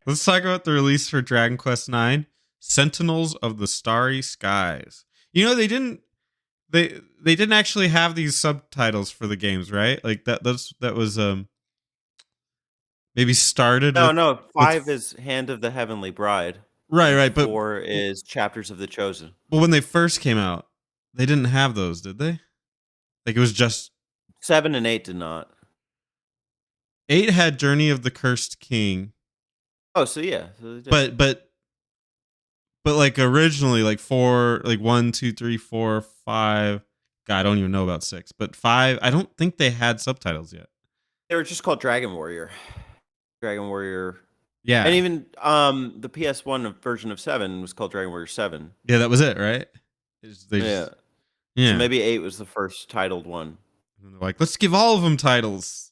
Let's talk about the release for Dragon Quest IX, Sentinels of the Starry Skies. They didn't actually have these subtitles for the games, right? Like that was maybe started No, with no. with 5 is Hand of the Heavenly Bride. right, And right, but 4 is Chapters of the Chosen. when they first came out, they didn't have those, did they? Like it was just 7 and 8 did not. 8 had Journey of the Cursed King, Oh, so yeah. So they did. but like originally, like 4, like 1, 2, 3, 4, 5. God, I don't even know about 6, but 5. I don't think they had subtitles yet. They were just called Dragon Warrior. Dragon Warrior. And Yeah, even the PS1 version of 7 was called Dragon Warrior 7. yeah, that was it, right? Yeah. So Yeah. maybe 8 was the first titled one. And they're like, let's give all of them titles.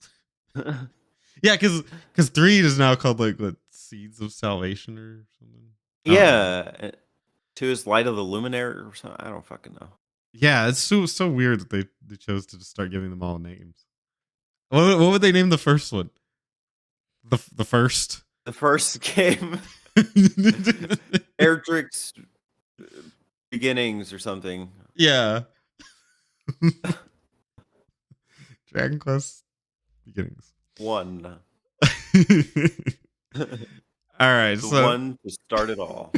Yeah, because 3 is now called like what, Seeds of Salvation or something. I don't know. Yeah. 2 is Light of the Luminary or something. I don't fucking know. Yeah, it's so weird that they chose to just start giving them all names. What would they name the first one? The first. The first game, Erdrick's Beginnings or something. Yeah. Dragon Quest Beginnings. 1. All right, The so one to start it all.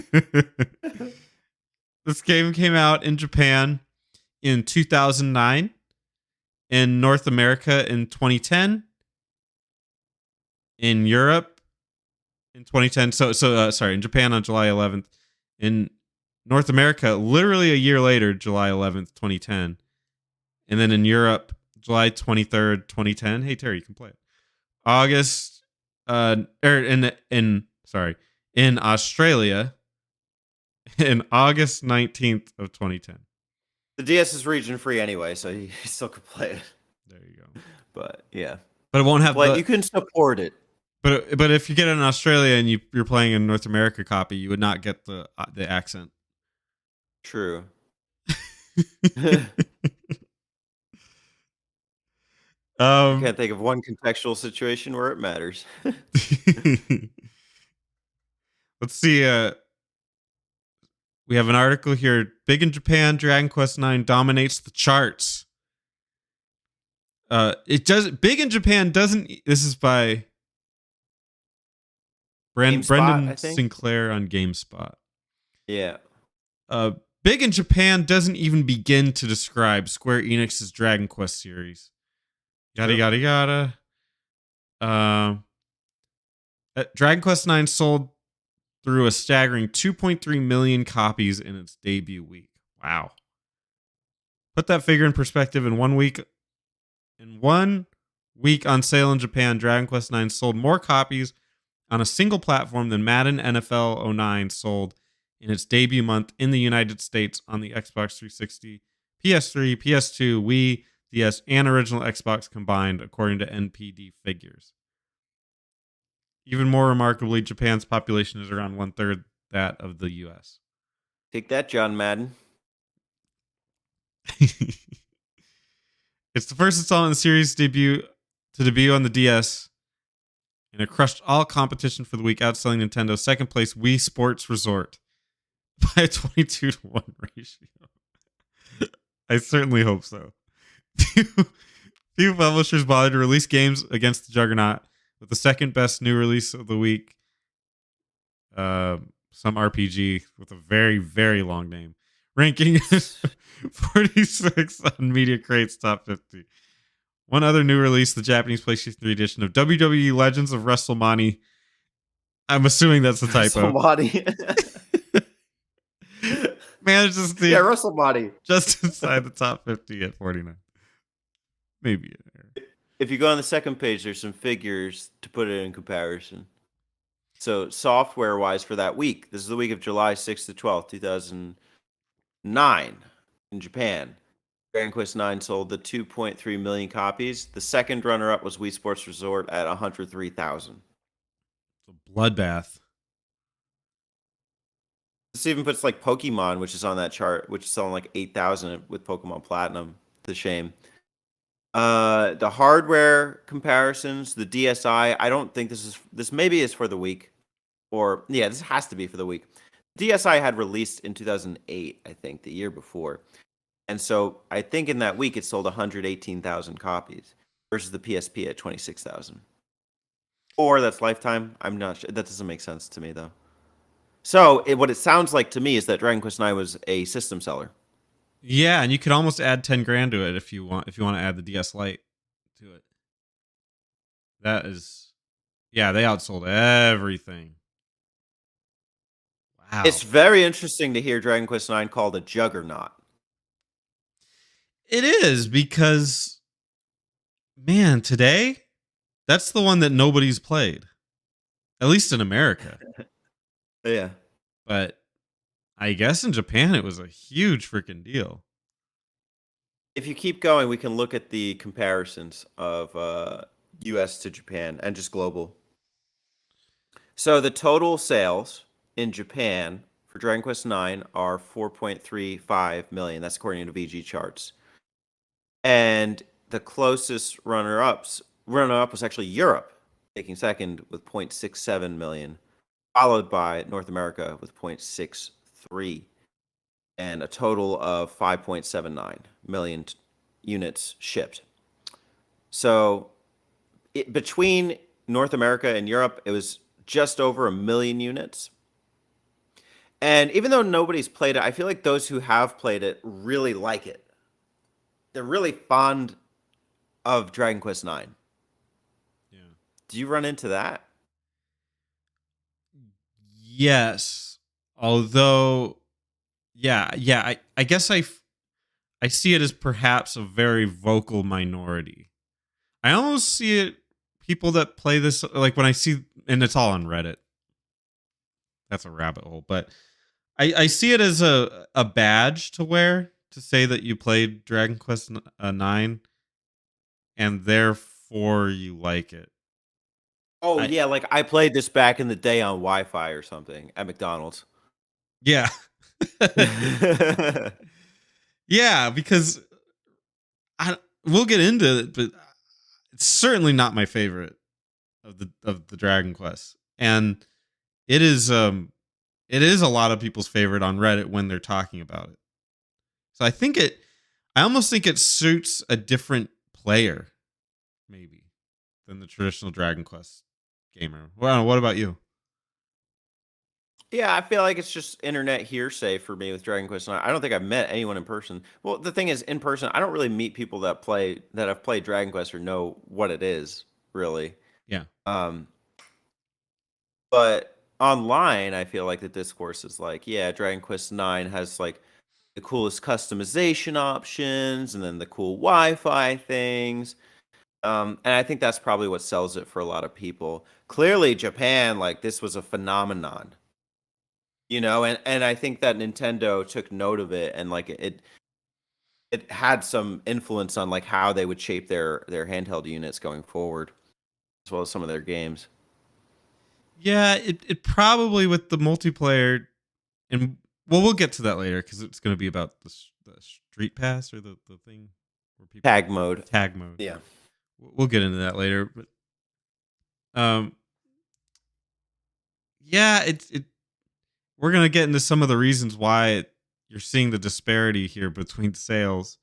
this game came out in Japan in 2009, in North America in 2010, in Europe in 2010. Sorry, in Japan on July 11th, in North America literally a year later, July 11th, 2010, and then in Europe, July 23rd, 2010. Hey Terry, you can play it. August, in Australia, in August 19th of 2010. The DS is region free anyway, so you still can play it. There you go. But yeah, But it won't have you can support it. But if you get it in Australia and you're playing a North America copy, you would not get the accent. True. I can't think of one contextual situation where it matters. Let's see. We have an article here. Big in Japan, Dragon Quest IX dominates the charts. It does. Big in Japan doesn't. This is by Brendan Sinclair on GameSpot. Yeah. Big in Japan doesn't even begin to describe Square Enix's Dragon Quest series. Yada yada yada. Dragon Quest IX sold through a staggering 2.3 million copies in its debut week. Wow. Put that figure in perspective. In 1 week on sale in Japan, Dragon Quest IX sold more copies on a single platform than Madden NFL 09 sold in its debut month in the United States on the Xbox 360, PS3, PS2, Wii, DS, and original Xbox combined, according to NPD figures. Even more remarkably, Japan's population is around 1/3 that of the US. Take that, John Madden. It's the first installment in the series to debut on the DS, and it crushed all competition for the week, outselling Nintendo's second place Wii Sports Resort by a 22-1 ratio. I certainly hope so. Few publishers bothered to release games against the juggernaut, with the second best new release of the week, some RPG with a very, very long name, ranking 46 on Media Crate's top 50. One other new release, the Japanese PlayStation 3 edition of WWE Legends of WrestleMania. I'm assuming that's a typo. Manages to WrestleMania. Just inside the top 50 at 49. Maybe an error. If you go on the second page, there's some figures to put it in comparison. So software-wise for that week, this is the week of July 6th to 12th, 2009 in Japan. Dragon Quest IX sold the 2.3 million copies. The second runner-up was Wii Sports Resort at 103,000. It's a bloodbath. This even puts like Pokemon, which is on that chart, which is selling like 8,000 with Pokemon Platinum. It's a shame. The hardware comparisons, the DSi. I don't think this maybe is for the week, or yeah, this has to be for the week. DSi had released in 2008, I think, the year before, and so I think in that week it sold 118,000 copies versus the PSP at 26,000. Or that's lifetime. I'm not sure. That doesn't make sense to me though. So what it sounds like to me is that Dragon Quest IX was a system seller. Yeah, and you could almost add 10 grand to it if you want to add the DS Lite to it. That is, yeah, they outsold everything. Wow. It's very interesting to hear Dragon Quest IX called a juggernaut. It is, because man, today that's the one that nobody's played. At least in America. Yeah. But I guess in Japan it was a huge freaking deal. If you keep going, we can look at the comparisons of US to Japan and just global. So the total sales in Japan for Dragon Quest IX are 4.35 million. That's according to VG charts. And the closest runner-up was actually Europe, taking second with 0.67 million, followed by North America with 0.63, and a total of 5.79 million units shipped. So between North America and Europe, it was just over 1 million units. And even though nobody's played it, I feel like those who have played it really like it. They're really fond of Dragon Quest IX. Yeah. Do you run into that? Yes. Although, yeah, I guess I see it as perhaps a very vocal minority. I almost see it, people that play this, like when I see, and it's all on Reddit. That's a rabbit hole, but I see it as a badge to wear, to say that you played Dragon Quest 9 and therefore you like it. Oh, yeah, like I played this back in the day on Wi-Fi or something at McDonald's. Yeah. Yeah, because we'll get into it, but it's certainly not my favorite of the Dragon Quest. And it is a lot of people's favorite on Reddit when they're talking about it. So I almost think it suits a different player, maybe, than the traditional Dragon Quest gamer. Well, what about you? Yeah, I feel like it's just internet hearsay for me with Dragon Quest IX. I don't think I've met anyone in person. Well, the thing is, in person, I don't really meet people that have played Dragon Quest or know what it is, really. Yeah. But online, I feel like the discourse is like, yeah, Dragon Quest IX has like the coolest customization options and then the cool Wi-Fi things. And I think that's probably what sells it for a lot of people. Clearly, Japan, like this was a phenomenon, and I think that Nintendo took note of it and like it had some influence on like how they would shape their handheld units going forward, as well as some of their games. Yeah, it probably, with the multiplayer, and well, we'll get to that later because it's going to be about the Street Pass, or the thing where people Tag mode. Yeah, we'll get into that later. But yeah, we're gonna get into some of the reasons why you're seeing the disparity here between sales.